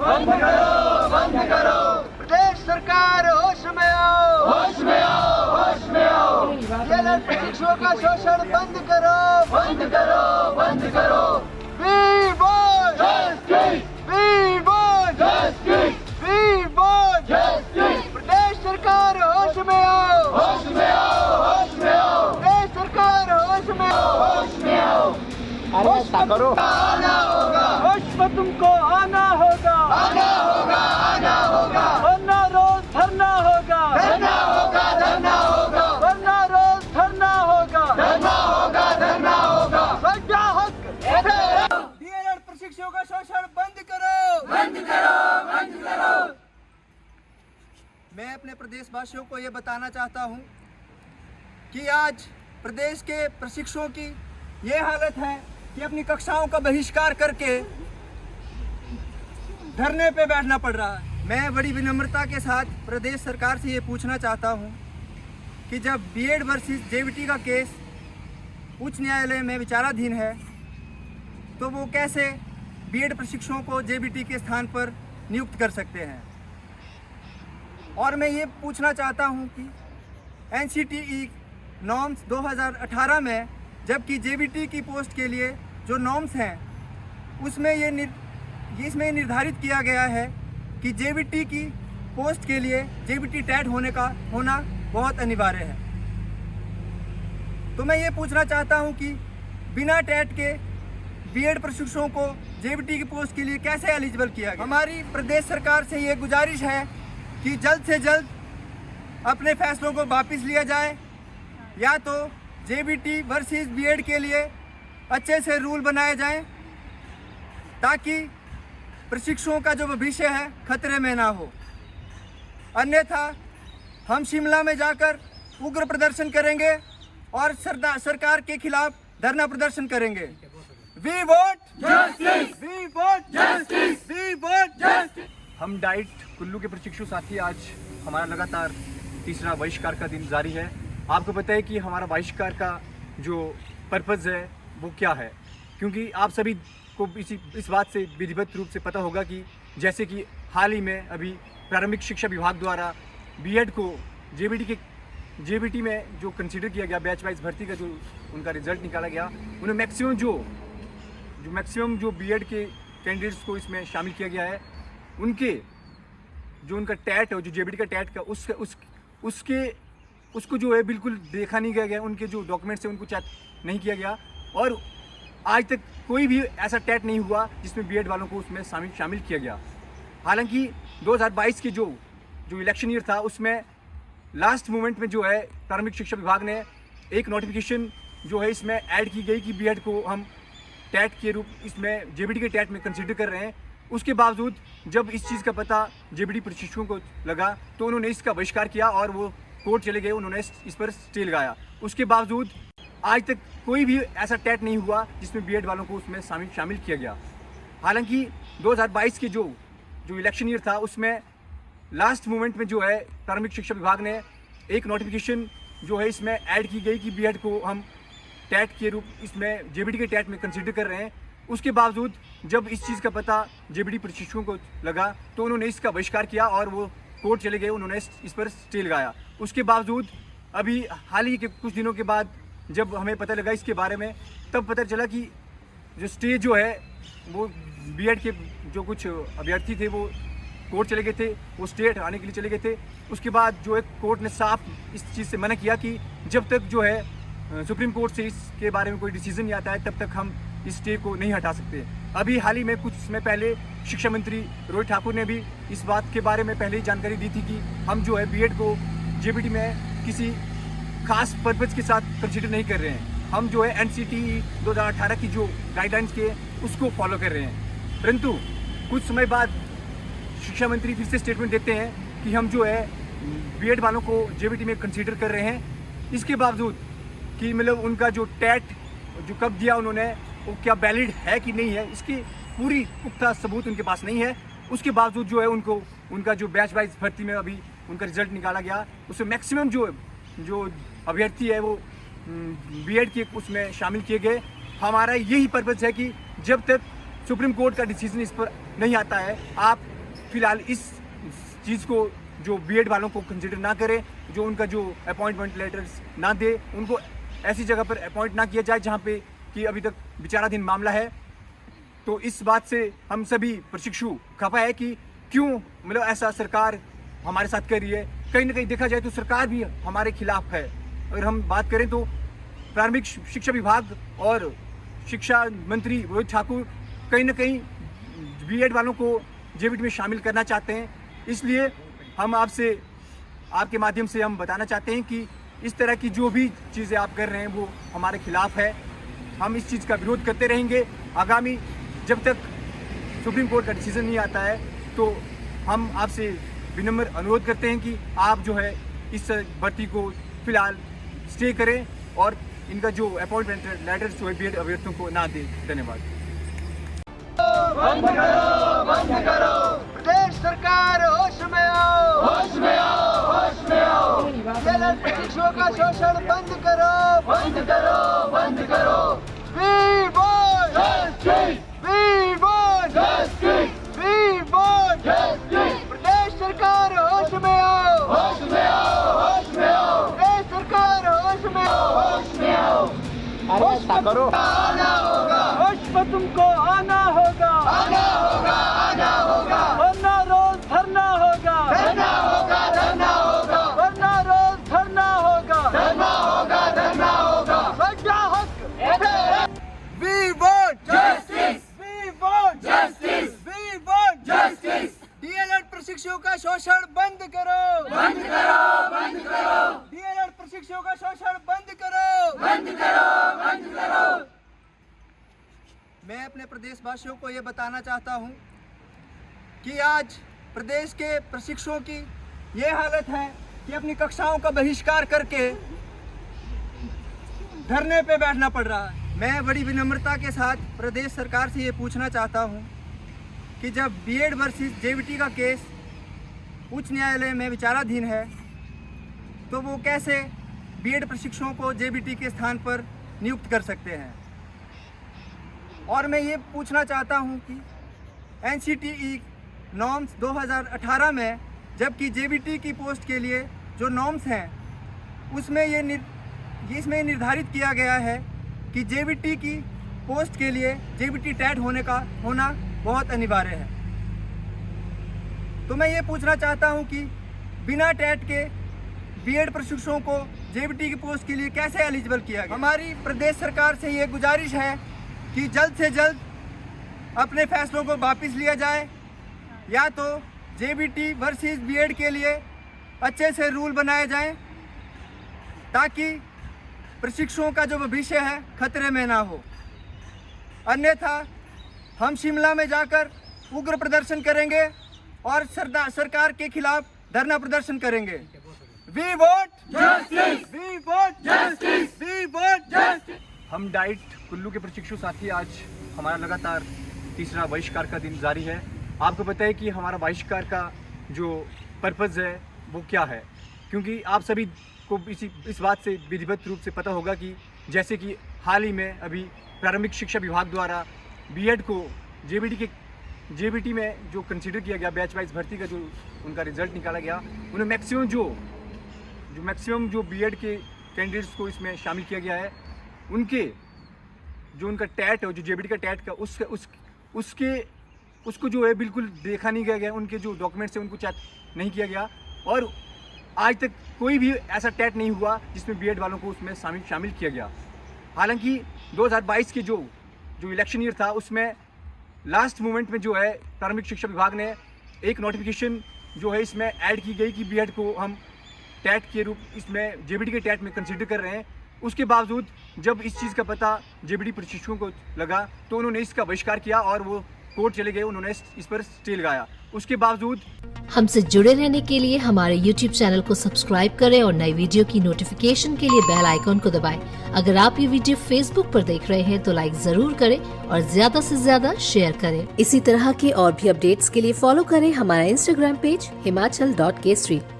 बंद करो, बंद करो। प्रदेश सरकार होश में आओ, होश में आओ, होश में आओ। जेलर प्रशिक्षुओं का शोषण बंद करो, बंद करो, बंद करो। We want justice, We want justice, We want justice. प्रदेश सरकार होश में आओ, होश में आओ, होश में आओ, प्रदेश सरकार होश में आओ, होश में आओ। होश में करो, आना होगा, होश में तुमको आना होगा, आना होगा, आना होगा। वरना रोज धरना होगा, धरना होगा, धरना होगा, वरना रोज धरना होगा, धरना होगा, धरना होगा। संज्ञा हक डीएलएड प्रशिक्षुओं का शोषण बंद करो, बंद करो, बंद करो। मैं अपने प्रदेशवासियों को ये बताना चाहता हूँ कि आज प्रदेश के प्रशिक्षुओं की ये हालत है कि अपनी कक्षाओं का बहिष्कार करके धरने पे बैठना पड़ रहा है। मैं बड़ी विनम्रता के साथ प्रदेश सरकार से ये पूछना चाहता हूँ कि जब बीएड वर्सेस जेबीटी का केस उच्च न्यायालय में विचाराधीन है तो वो कैसे बीएड प्रशिक्षुओं को जेबीटी के स्थान पर नियुक्त कर सकते हैं। और मैं ये पूछना चाहता हूँ कि एनसीटीई नॉर्म्स 2018 में जबकि जेबीटी की पोस्ट के लिए जो नॉर्म्स हैं उसमें इसमें निर्धारित किया गया है कि जेबीटी की पोस्ट के लिए जेबीटी टेट होना बहुत अनिवार्य है। तो मैं ये पूछना चाहता हूँ कि बिना टेट के बीएड प्रशिक्षुओं को जेबीटी की पोस्ट के लिए कैसे एलिजिबल किया गया। हमारी प्रदेश सरकार से ये गुजारिश है कि जल्द से जल्द अपने फैसलों को वापस लिया जाए या तो जेबीटी वर्सेस बीएड के लिए अच्छे से रूल बनाए जाएं ताकि प्रशिक्षुओं का जो भविष्य है खतरे में ना हो। अन्यथा हम शिमला में जाकर उग्र प्रदर्शन करेंगे और सरकार के खिलाफ धरना प्रदर्शन करेंगे। We want justice, we want justice, we want justice. हम डाइट कुल्लू के प्रशिक्षु साथी आज हमारा लगातार तीसरा बहिष्कार का दिन जारी है। आपको पता है कि हमारा बहिष्कार का जो पर्पज़ है वो क्या है, क्योंकि आप सभी को इस बात से विधिवत रूप से पता होगा कि जैसे कि हाल ही में अभी प्रारंभिक शिक्षा विभाग द्वारा बीएड को जेबीटी में जो कंसीडर किया गया बैच वाइज भर्ती का जो उनका रिजल्ट निकाला गया, उन्हें मैक्सिमम जो बीएड के कैंडिडेट्स को इसमें शामिल किया गया है, उनका टैट है जो जेबीटी का टैट का उसको जो है बिल्कुल देखा नहीं गया, उनके जो डॉक्यूमेंट्स हैं उनको चेक नहीं किया गया और आज तक कोई भी ऐसा टैट नहीं हुआ जिसमें बीएड वालों को उसमें शामिल किया गया। हालांकि 2022 के जो इलेक्शन ईयर था उसमें लास्ट मोमेंट में जो है प्रारंभिक शिक्षा विभाग ने एक नोटिफिकेशन जो है इसमें ऐड की गई कि बीएड को हम टैट के रूप इसमें जेबीटी के टैट में कंसीडर कर रहे हैं। उसके बावजूद जब इस चीज़ का पता जेबीटी प्रशिक्षुओं को लगा तो उन्होंने इसका बहिष्कार किया और वो कोर्ट चले गए, उन्होंने इस पर स्टे लगाया। उसके बावजूद आज तक कोई भी ऐसा टैट नहीं हुआ जिसमें बीएड वालों को उसमें शामिल किया गया। हालांकि 2022 के जो इलेक्शन ईयर था उसमें लास्ट मोमेंट में जो है प्रारंभिक शिक्षा विभाग ने एक नोटिफिकेशन जो है इसमें ऐड की गई कि बीएड को हम टैट के रूप इसमें जेबीटी के टैट में कंसीडर कर रहे हैं। उसके बावजूद जब इस चीज़ का पता जेबीटी प्रशिक्षुओं को लगा तो उन्होंने इसका बहिष्कार किया और वो कोर्ट चले गए, उन्होंने इस पर स्टे लगाया। उसके बावजूद अभी हाल ही के कुछ दिनों के बाद जब हमें पता लगा इसके बारे में, तब पता चला कि जो स्टे जो है वो बीएड के जो कुछ अभ्यर्थी थे वो कोर्ट चले गए थे, वो स्टे हटाने के लिए चले गए थे। उसके बाद जो है कोर्ट ने साफ इस चीज़ से मना किया कि जब तक जो है सुप्रीम कोर्ट से इसके बारे में कोई डिसीजन नहीं आता है तब तक हम इस स्टे को नहीं हटा सकते। अभी हाल ही में कुछ समय पहले शिक्षा मंत्री रोहित ठाकुर ने भी इस बात के बारे में पहले ही जानकारी दी थी कि हम जो है बीएड को जेबीटी में किसी खास पर्पज़ के साथ कंसीडर नहीं कर रहे हैं, हम जो है एनसीटीई 2018 की जो गाइडलाइंस के उसको फॉलो कर रहे हैं। परंतु कुछ समय बाद शिक्षा मंत्री फिर से स्टेटमेंट देते हैं कि हम जो है बीएड वालों को जेबीटी में कंसीडर कर रहे हैं। इसके बावजूद कि मतलब उनका जो टैट जो कब दिया उन्होंने वो क्या वैलिड है कि नहीं है, इसकी पूरी पुख्ता सबूत उनके पास नहीं है। उसके बावजूद जो है उनका जो बैच वाइज भर्ती में अभी उनका रिजल्ट निकाला गया, उसमें मैक्सिमम जो अभ्यर्थी है वो बीएड के उसमें शामिल किए गए। हमारा यही पर्पज़ है कि जब तक सुप्रीम कोर्ट का डिसीजन इस पर नहीं आता है, आप फिलहाल इस चीज़ को जो बीएड वालों को कंसिडर ना करे, जो उनका जो अपॉइंटमेंट लेटर्स ना दे, उनको ऐसी जगह पर अपॉइंट ना किया जाए जहाँ पे कि अभी तक विचाराधीन मामला है। तो इस बात से हम सभी प्रशिक्षु खफा है कि क्यों मतलब ऐसा सरकार हमारे साथ कर रही है। कहीं ना कहीं देखा जाए तो सरकार भी हमारे खिलाफ है। अगर हम बात करें तो प्रारंभिक शिक्षा विभाग और शिक्षा मंत्री रोहित ठाकुर कहीं ना कहीं बीएड वालों को जेबीटी में शामिल करना चाहते हैं। इसलिए हम आपके माध्यम से हम बताना चाहते हैं कि इस तरह की जो भी चीज़ें आप कर रहे हैं वो हमारे खिलाफ है। हम इस चीज़ का विरोध करते रहेंगे आगामी, जब तक सुप्रीम कोर्ट का डिसीजन नहीं आता है। तो हम आपसे विनम्र अनुरोध करते हैं कि आप जो है इस भर्ती को फिलहाल स्टे करें और इनका जो अपॉइंटमेंट लेटर जो है बीएड अभ्यर्थियों को ना दें। धन्यवाद। बंद करो, बंद करो। प्रदेश सरकार होश में आओ, होश में आओ, होश में आओ। बीएड प्रशिक्षुओं का शोषण बंद करो, बंद करो, बंद करो। We want Justice, We want justice, We want justice। प्रदेश सरकार होश में आओ, होश में आओ, होश में आओ, प्रदेश सरकार होश में आओ, होश में आओ। होश में करो। आना होगा, होश में तुमको आना होगा, आना होगा, आना होगा। वरना रोज धरना होगा, धरना होगा, धरना होगा, वरना रोज धरना होगा, धरना होगा, धरना होगा। सबका हक इधर We want Justice, We want Justice, We want justice। DElEd प्रशिक्षुओं का शोषण बंद करो, बंद करो, बंद करो, डीएलएड प्रशिक्षुओं का शोषण बंद करो, बंद करो, बंद करो। मैं अपने प्रदेशवासियों को ये बताना चाहता हूँ कि आज प्रदेश के प्रशिक्षुओं की ये हालत है कि अपनी कक्षाओं का बहिष्कार करके धरने पे बैठना पड़ रहा है। मैं बड़ी विनम्रता के साथ प्रदेश सरकार से ये पूछना चाहता हूँ कि जब बीएड वर्सेस जेबीटी का केस उच्च न्यायालय में विचाराधीन है तो वो कैसे बीएड प्रशिक्षुओं को जेबीटी के स्थान पर नियुक्त कर सकते हैं। और मैं ये पूछना चाहता हूँ कि एनसीटीई नॉर्म्स 2018 में जबकि जेबीटी की पोस्ट के लिए जो नॉर्म्स हैं उसमें इसमें निर्धारित किया गया है कि जेबीटी की पोस्ट के लिए जेबीटी टेट होना बहुत अनिवार्य है। तो मैं ये पूछना चाहता हूँ कि बिना टेट के बीएड प्रशिक्षुओं को जेबीटी की पोस्ट के लिए कैसे एलिजिबल किया गया। हमारी प्रदेश सरकार से ये गुजारिश है कि जल्द से जल्द अपने फैसलों को वापस लिया जाए, या तो जेबीटी वर्सेस बीएड के लिए अच्छे से रूल बनाए जाएं ताकि प्रशिक्षुओं का जो भविष्य है खतरे में ना हो। अन्यथा हम शिमला में जाकर उग्र प्रदर्शन करेंगे और सरकार के खिलाफ धरना प्रदर्शन करेंगे। We want Justice, We want Justice, We want justice। हम डाइट कुल्लू के प्रशिक्षु साथी आज हमारा लगातार तीसरा बहिष्कार का दिन जारी है। आपको पता है कि हमारा बहिष्कार का जो पर्पज़ है वो क्या है, क्योंकि आप सभी को इस बात से विधिवत रूप से पता होगा कि जैसे कि हाल ही में अभी प्रारंभिक शिक्षा विभाग द्वारा बीएड को जेबीटी में जो कंसीडर किया गया, बैच वाइज भर्ती का जो उनका रिजल्ट निकाला गया, उन्हें मैक्सिमम जो बीएड के कैंडिडेट्स को इसमें शामिल किया गया है, उनका टैट है, जो जेबीटी का टैट का उसको जो है बिल्कुल देखा नहीं गया, उनके जो डॉक्यूमेंट्स हैं उनको चेक नहीं किया गया। और आज तक कोई भी ऐसा टैट नहीं हुआ जिसमें बीएड वालों को उसमें शामिल किया गया। हालांकि 2022 के जो इलेक्शन ईयर था उसमें लास्ट मोमेंट में जो है प्रारंभिक शिक्षा विभाग ने एक नोटिफिकेशन जो है इसमें ऐड की गई कि बीएड को हम टैट के रूप इसमें जेबीटी के टैट में कंसीडर कर रहे हैं। उसके बावजूद जब इस चीज़ का पता जेबीटी प्रशिक्षुओं को लगा तो उन्होंने इसका बहिष्कार किया और वो कोर्ट चले गए, उन्होंने इस पर स्टे लगाया। उसके बावजूद हमसे जुड़े रहने के लिए हमारे YouTube चैनल को सब्सक्राइब करें और नई वीडियो की नोटिफिकेशन के लिए बेल आइकॉन को दबाएं। अगर आप ये वीडियो Facebook पर देख रहे हैं तो लाइक जरूर करें और ज्यादा से ज्यादा शेयर करें। इसी तरह के और भी अपडेट्स के लिए फॉलो करें हमारा Instagram पेज himachal.k3।